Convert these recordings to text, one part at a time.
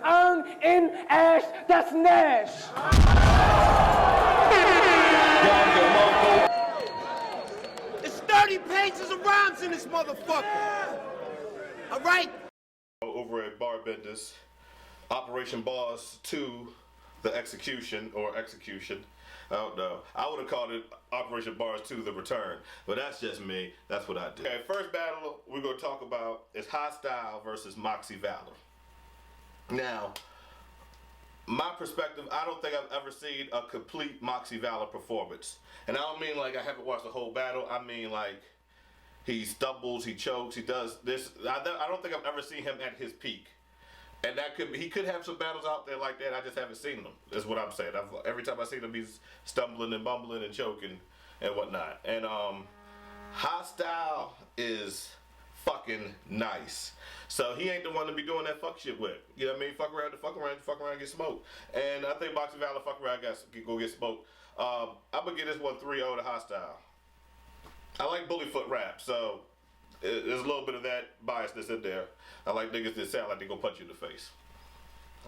Ang in Ash, that's Nash. It's 30 pages of rhymes in this motherfucker. All right? Over at Bar Bendas, Operation Boss 2, the execution. I don't know. I would have called it Operation Bars 2, the return. But that's just me. That's what I do. Okay, first battle we're going to talk about is Hostile versus Moxie Valor. Now, my perspective, I don't think I've ever seen a complete Moxie Valor performance. And I don't mean like I haven't watched the whole battle. I mean like he stumbles, he chokes, he does this. I don't think I've ever seen him at his peak. And that could be, he could have some battles out there like that. I just haven't seen them. Is what I'm saying. Every time I see him, he's stumbling and bumbling and choking and whatnot. And Hostile is fucking nice. So he ain't the one to be doing that fuck shit with. You know what I mean? Fuck around, get smoked. And I think Moxie Valor fuck around, go get smoked. I'm gonna get this one 3-0 to Hostile. I like Bullyfoot rap, so there's a little bit of that biasness in there. I like niggas that sound like they gonna punch you in the face.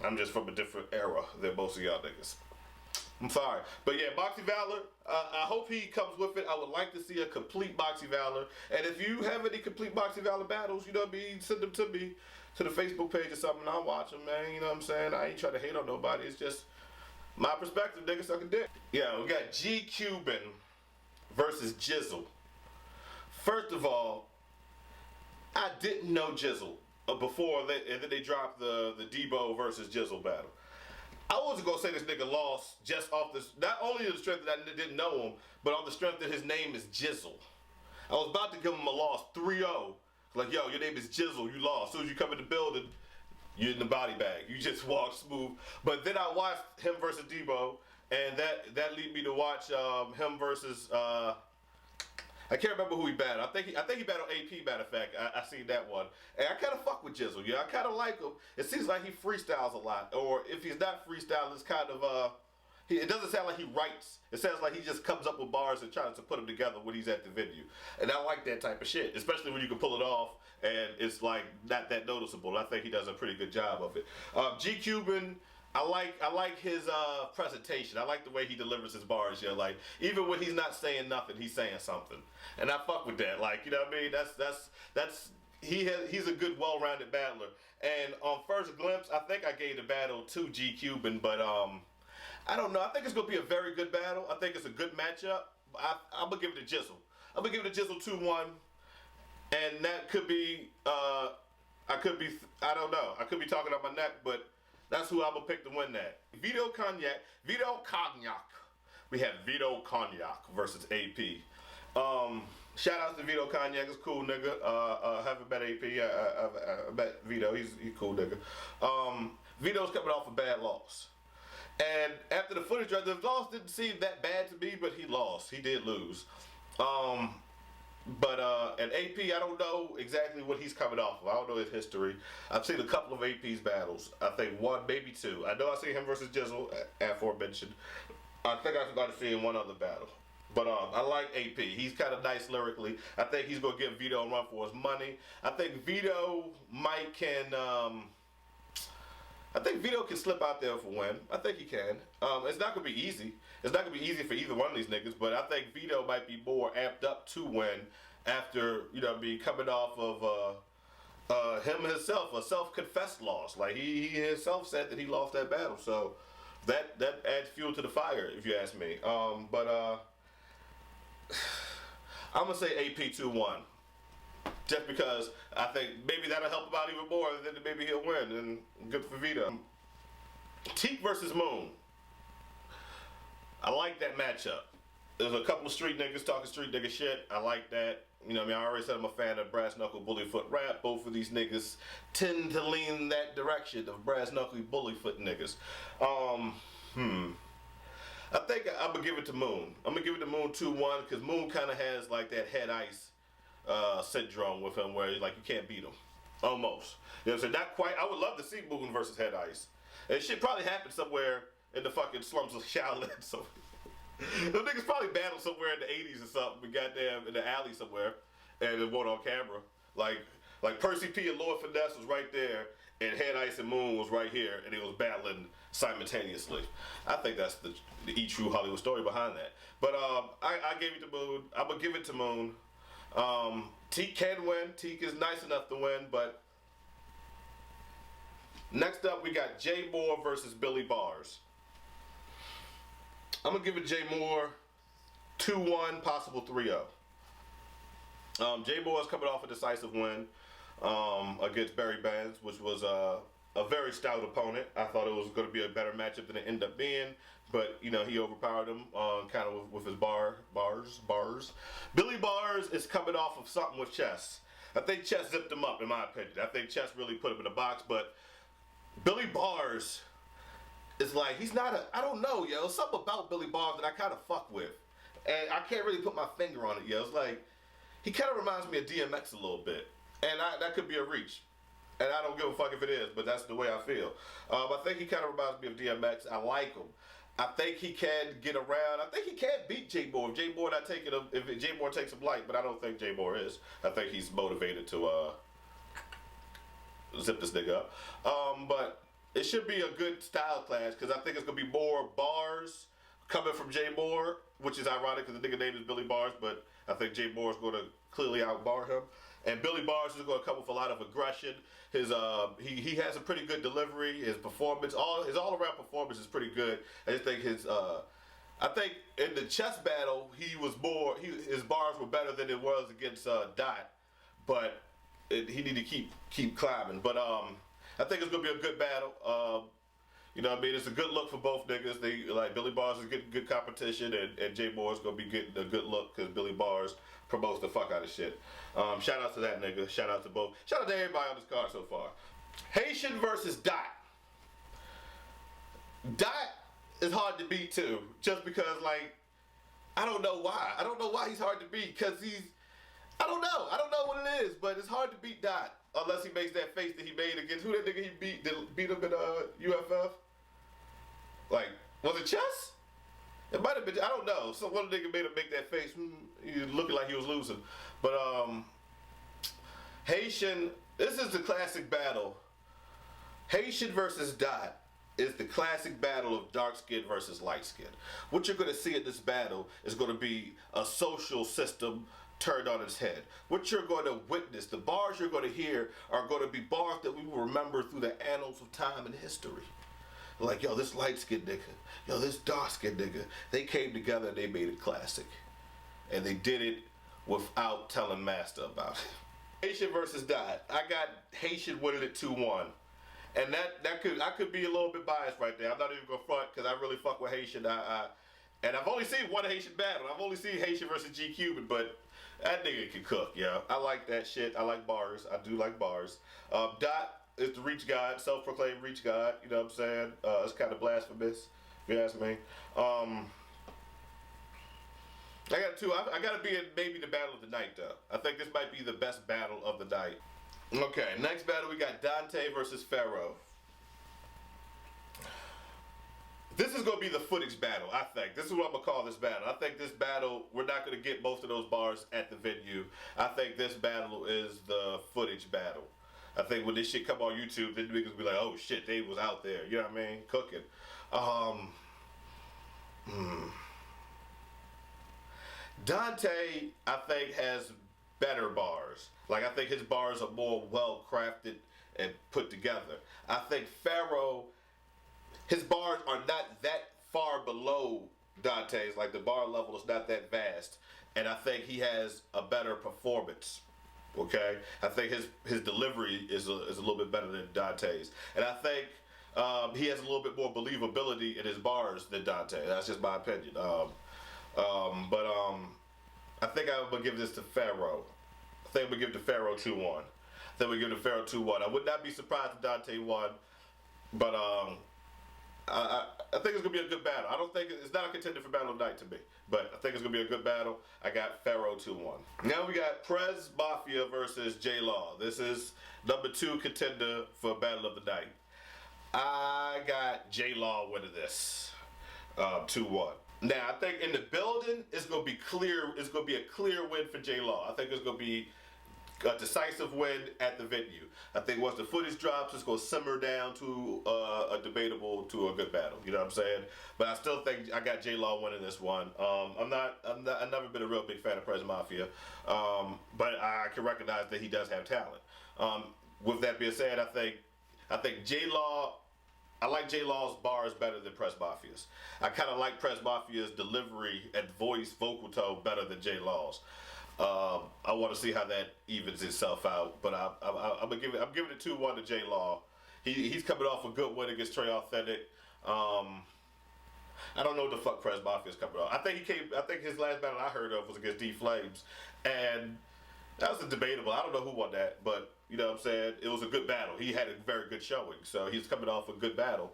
I'm just from a different era than most of y'all niggas. I'm sorry. But yeah, Moxie Valor, I hope he comes with it. I would like to see a complete Moxie Valor. And if you have any complete Moxie Valor battles, you know what I mean, send them to me, to the Facebook page or something. I'll watch them, man. You know what I'm saying? I ain't trying to hate on nobody. It's just my perspective, nigga, suck a dick. Yeah, we got G Cuban versus Jizzle. First of all, I didn't know Jizzle before and then they dropped the Debo versus Jizzle battle. I wasn't gonna say this nigga lost just off this, not only the strength that I didn't know him, but on the strength that his name is Jizzle. I was about to give him a loss, 3-0. Like, yo, your name is Jizzle, you lost. As soon as you come in the building, you're in the body bag. You just walk smooth. But then I watched him versus Debo, and that led me to watch him versus I can't remember who he battled. I think he battled AP, matter of fact. I seen that one. And I kind of fuck with Jizzle. Yeah, I kind of like him. It seems like he freestyles a lot. Or if he's not freestyling, it's kind of, it doesn't sound like he writes. It sounds like he just comes up with bars and tries to put them together when he's at the venue. And I like that type of shit, especially when you can pull it off and it's like not that noticeable. I think he does a pretty good job of it. G Cuban, I like his presentation. I like the way he delivers his bars. Yeah, like even when he's not saying nothing, he's saying something, and I fuck with that. Like, you know what I mean? That's he's a good, well-rounded battler. And on first glimpse, I think I gave the battle to G Cuban, but I don't know. I think it's gonna be a very good battle. I think it's a good matchup. I'm gonna give it to Jizzle. I'm gonna give it to Jizzle 2-1, and that could be I don't know. I could be talking out my neck, but that's who I'm gonna pick to win that. Vito Cognac. We have Vito Cognac versus AP. Shout out to Vito Cognac, it's cool nigga. Haven't met AP. I met Vito. He's cool nigga. Vito's coming off a bad loss. And after the footage, the loss didn't seem that bad to me, but he lost. He did lose. And AP, I don't know exactly what he's coming off of. I don't know his history. I've seen a couple of AP's battles. I think one, maybe two. I know I see him versus Jizzle, aforementioned. I think I got to see him one other battle. But I like AP. He's kind of nice lyrically. I think he's going to give Vito a run for his money. I think Vito can slip out there for a win. I think he can. It's not going to be easy. It's not going to be easy for either one of these niggas, but I think Vito might be more amped up to win after, you know, coming off of him himself, a self-confessed loss. Like, he himself said that he lost that battle, so that adds fuel to the fire, if you ask me. I'm going to say AP 2-1. Just because I think maybe that'll help him out even more, and then maybe he'll win, and good for Vito. Teak versus Moon. I like that matchup. There's a couple of street niggas talking street nigga shit. I like that. You know what I mean? I already said I'm a fan of brass knuckle bully foot rap. Both of these niggas tend to lean that direction of brass knuckle bully foot niggas. I think I'm gonna give it to Moon. I'm gonna give it to Moon 2-1 because Moon kind of has like that head ice syndrome with him, where like you can't beat him, almost. You know what I'm saying? Not quite. I would love to see Moon versus Head Ice. It should probably happen somewhere in the fucking slums of Shaolin. So those niggas probably battled somewhere in the 80s or something. We goddamn in the alley somewhere, and it went on camera. Like Percy P and Lord Finesse was right there, and Head Ice and Moon was right here, and it was battling simultaneously. I think that's the true Hollywood story behind that. But I gave it to Moon. I'm gonna give it to Moon. Teak can win. Teak is nice enough to win, but next up we got Jay Moore versus Billy Bars. I'm gonna give it Jay Moore 2-1, possible 3-0. Jay Moore is coming off a decisive win against Barry Bonds, which was a very stout opponent. I thought it was going to be a better matchup than it ended up being, but he overpowered him kind of with his bars. Billy Bars is coming off of something with Chess. I think Chess zipped him up, in my opinion. I think Chess really put him in a box, but Billy Bars is like, he's not I don't know, yo. Something about Billy Bars that I kind of fuck with. And I can't really put my finger on it, yo. It's like, he kind of reminds me of DMX a little bit. And that could be a reach. And I don't give a fuck if it is, but that's the way I feel. I think he kind of reminds me of DMX. I like him. I think he can get around. I think he can beat Jay Moore. If Jay Moore Jay Moore takes him light, but I don't think Jay Moore is. I think he's motivated to zip this nigga up. But it should be a good style clash because I think it's going to be more bars coming from Jay Moore, which is ironic because the nigga name is Billy Bars, but I think Jay Moore is going to clearly outbar him. And Billy Bars is going to come with a lot of aggression. His he has a pretty good delivery. His performance, his all around performance is pretty good. I just think I think in the chess battle his bars were better than it was against Dot, but he need to keep climbing. But I think it's going to be a good battle. You know what I mean? It's a good look for both niggas. They like Billy Bars is getting good competition, and Jay Moore is gonna be getting a good look because Billy Bars promotes the fuck out of shit. Shout out to that nigga. Shout out to both. Shout out to everybody on this card so far. Haitian versus Dot. Dot is hard to beat too, just because like I don't know why. I don't know why he's hard to beat because I don't know. I don't know what it is, but it's hard to beat Dot. Unless he makes that face that he made against who that nigga he beat him in UFF? Like, was it Chess? It might have been, I don't know. So one nigga made him make that face. He was looking like he was losing. But Haitian, this is the classic battle. Haitian versus Dot is the classic battle of dark skin versus light skin. What you're gonna see in this battle is gonna be a social system turned on its head. What you're going to witness, the bars you're going to hear are going to be bars that we will remember through the annals of time and history. Like, yo, this light-skinned nigga, yo, this dark-skinned nigga, they came together and they made it classic. And they did it without telling Master about it. Haitian versus Dot. I got Haitian winning it 2-1. And I could be a little bit biased right there. I'm not even going to front because I really fuck with Haitian. And I've only seen one Haitian battle. I've only seen Haitian versus G Cuban, but that nigga can cook, yo. I like that shit. I like bars. I do like bars. Dot is the reach god, self-proclaimed reach god. You know what I'm saying? It's kind of blasphemous, if you ask me. I got two. I got to be in maybe the battle of the night, though. I think this might be the best battle of the night. Okay, next battle we got Dante versus Pharaoh. This is going to be the footage battle, I think. This is what I'm going to call this battle. I think this battle, we're not going to get both of those bars at the venue. I think this battle is the footage battle. I think when this shit come on YouTube, then niggas be like, oh shit, they was out there. You know what I mean? Cooking. Dante, I think, has better bars. Like, I think his bars are more well-crafted and put together. I think Pharaoh, his bars are not that far below Dante's. Like, the bar level is not that vast. And I think he has a better performance. Okay? I think his delivery is a little bit better than Dante's. And I think he has a little bit more believability in his bars than Dante. That's just my opinion. I think I'm going to give this to Pharaoh. I think I'm going to give it to Pharaoh 2-1. I think we give it to Pharaoh 2-1. I would not be surprised if Dante won. But I think it's going to be a good battle. I don't think it's not a contender for Battle of the Night to me, but I think it's going to be a good battle. I got Pharaoh 2-1. Now we got Prez Mafia versus J Law. This is number 2 contender for Battle of the Night. I got J Law winning this 2-1. Now I think in the building it's going to be clear. It's going to be a clear win for J Law. I think it's going to be a decisive win at the venue. I think once the footage drops, it's going to simmer down to a debatable to a good battle. You know what I'm saying? But I still think I got J-Law winning this one. I've never been a real big fan of Prez Mafia, but I can recognize that he does have talent. With that being said, I think J-Law. I like J-Law's bars better than Prez Mafia's. I kind of like Prez Mafia's delivery and vocal tone better than J-Law's. I want to see how that evens itself out, but I'm giving it 2-1 to J-Law. He's coming off a good win against Trey Authentic. I don't know what the fuck Prez Mafia's coming off. I think his last battle I heard of was against D Flames, and that was debatable. I don't know who won that, but you know what I'm saying? It was a good battle. He had a very good showing, so he's coming off a good battle.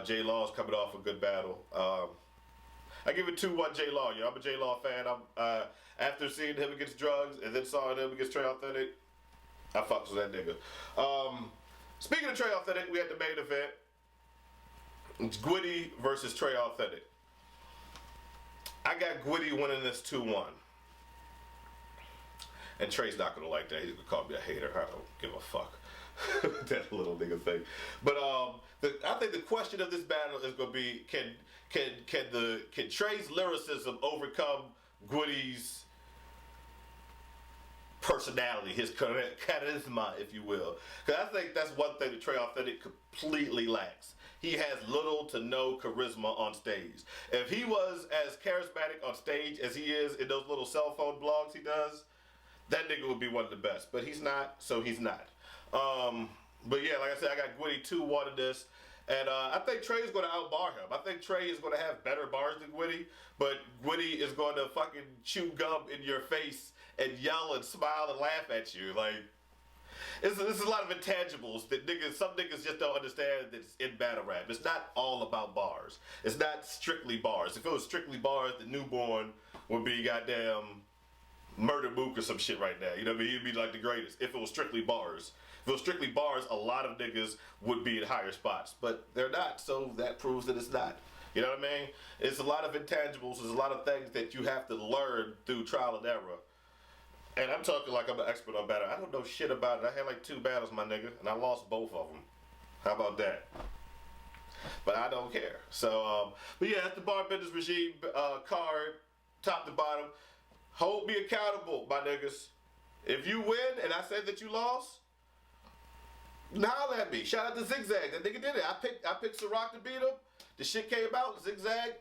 J-Law's coming off a good battle. I give it 2-1 J-Law. Yeah, I'm a J-Law fan. After seeing him against Drugs and then saw him against Trey Authentic, I fucks with that nigga. Speaking of Trey Authentic, we had the main event. It's Gwitty versus Trey Authentic. I got Gwitty winning this 2-1. And Trey's not gonna like that. He's gonna call me a hater. I don't give a fuck. That little nigga thing. But I think the question of this battle is gonna be can Trey's lyricism overcome Gwitty's personality, his charisma, if you will? Because I think that's one thing that Trey Authentic completely lacks. He has little to no charisma on stage. If he was as charismatic on stage as he is in those little cell phone blogs he does, that nigga would be one of the best. But he's not, so he's not. But yeah, like I said, I got Gwitty 2-1 in this. And I think Trey is going to outbar him. I think Trey is going to have better bars than Gwitty, but Gwitty is going to fucking chew gum in your face and yell and smile and laugh at you. Like, it's a lot of intangibles that some niggas just don't understand that it's in battle rap. It's not all about bars. It's not strictly bars. If it was strictly bars, the newborn would be goddamn Murder Mook or some shit right now. You know what I mean? He'd be like the greatest if it was strictly bars. If it was strictly bars, a lot of niggas would be in higher spots. But they're not, so that proves that it's not. You know what I mean? It's a lot of intangibles. There's a lot of things that you have to learn through trial and error. And I'm talking like I'm an expert on battle. I don't know shit about it. I had like 2 battles, my nigga, and I lost both of them. How about that? But I don't care. So, but yeah, that's the Bar Bendas Regime card, top to bottom. Hold me accountable, my niggas. If you win and I said that you lost, holler at me. Shout out to Zigzag. That nigga did it. I picked Ciroc to beat him. The shit came out. Zigzag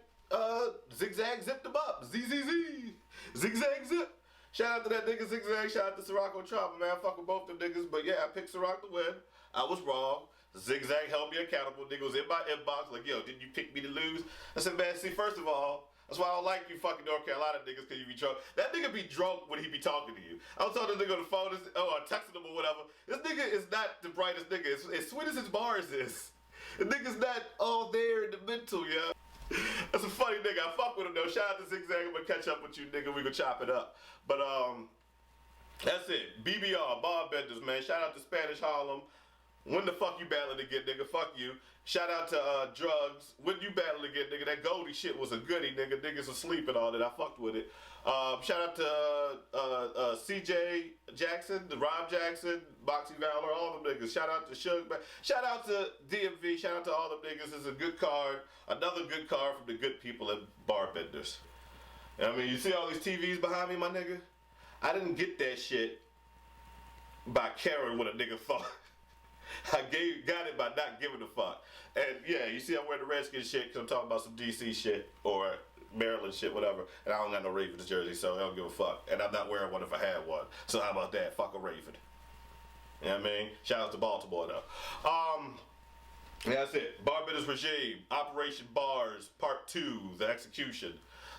zipped him up. ZZZ. Zigzag zip. Shout out to that nigga Zigzag. Shout out to Ciroc on Trauma, man. Fuck with both them niggas. But yeah, I picked Ciroc to win. I was wrong. Zigzag held me accountable. Nigga was in my inbox like, yo, didn't you pick me to lose? I said, man, see, first of all, that's why I don't like you fucking North Carolina niggas, because you be drunk. That nigga be drunk when he be talking to you. I was talking to the nigga on the phone, or texting him or whatever. This nigga is not the brightest nigga. As sweet as his bars is. The nigga's not all there in the mental, yeah. That's a funny nigga. I fuck with him though. Shout out to Zigzag. I'm gonna catch up with you, nigga. We gonna chop it up. But that's it. BBR, Bar Bendas, man. Shout out to Spanish Harlem. When the fuck you battling again, nigga? Fuck you. Shout out to Drugs. When you battling again, nigga? That Goldie shit was a goodie, nigga. Niggas asleep and all that. I fucked with it. Shout out to CJ Jackson, the Rob Jackson, Boxy Valor, all them niggas. Shout out to Suge. Shout out to DMV. Shout out to all them niggas. It's a good card. Another good card from the good people at Bar Bendas. I mean, you see all these TVs behind me, my nigga? I didn't get that shit by caring what a nigga thought. I got it by not giving a fuck. And yeah, you see I'm wearing the Redskins shit because I'm talking about some DC shit or Maryland shit, whatever. And I don't got no Ravens jersey, so I don't give a fuck. And I'm not wearing one if I had one. So how about that? Fuck a Raven. You know what I mean? Shout out to Baltimore though. Yeah, that's it. Bar Bendas Regime, Operation Bars, Part 2, the execution.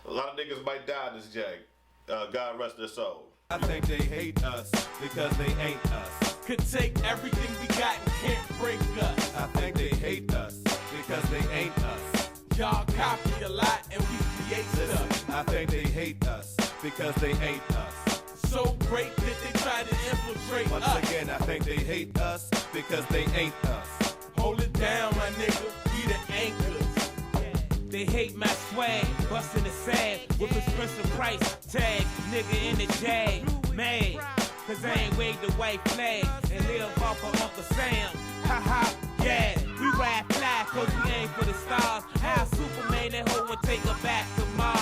A lot of niggas might die in this jag. God rest their soul. I think they hate us because they ain't us. Could take everything we got and can't break us. I think they hate us because they ain't us. Y'all copy a lot and we create stuff. I think they hate us because they ain't us. So great that they try to infiltrate us. Once again, I think they hate us because they ain't us. Hold it down, my nigga, we the anchors. They hate my swag, bustin' the sag with expensive price tag. Nigga in the jag, mad. cause they ain't waved the white flag and live off of Uncle Sam. Haha, yeah, we ride fly cause we aim for the stars. Our Superman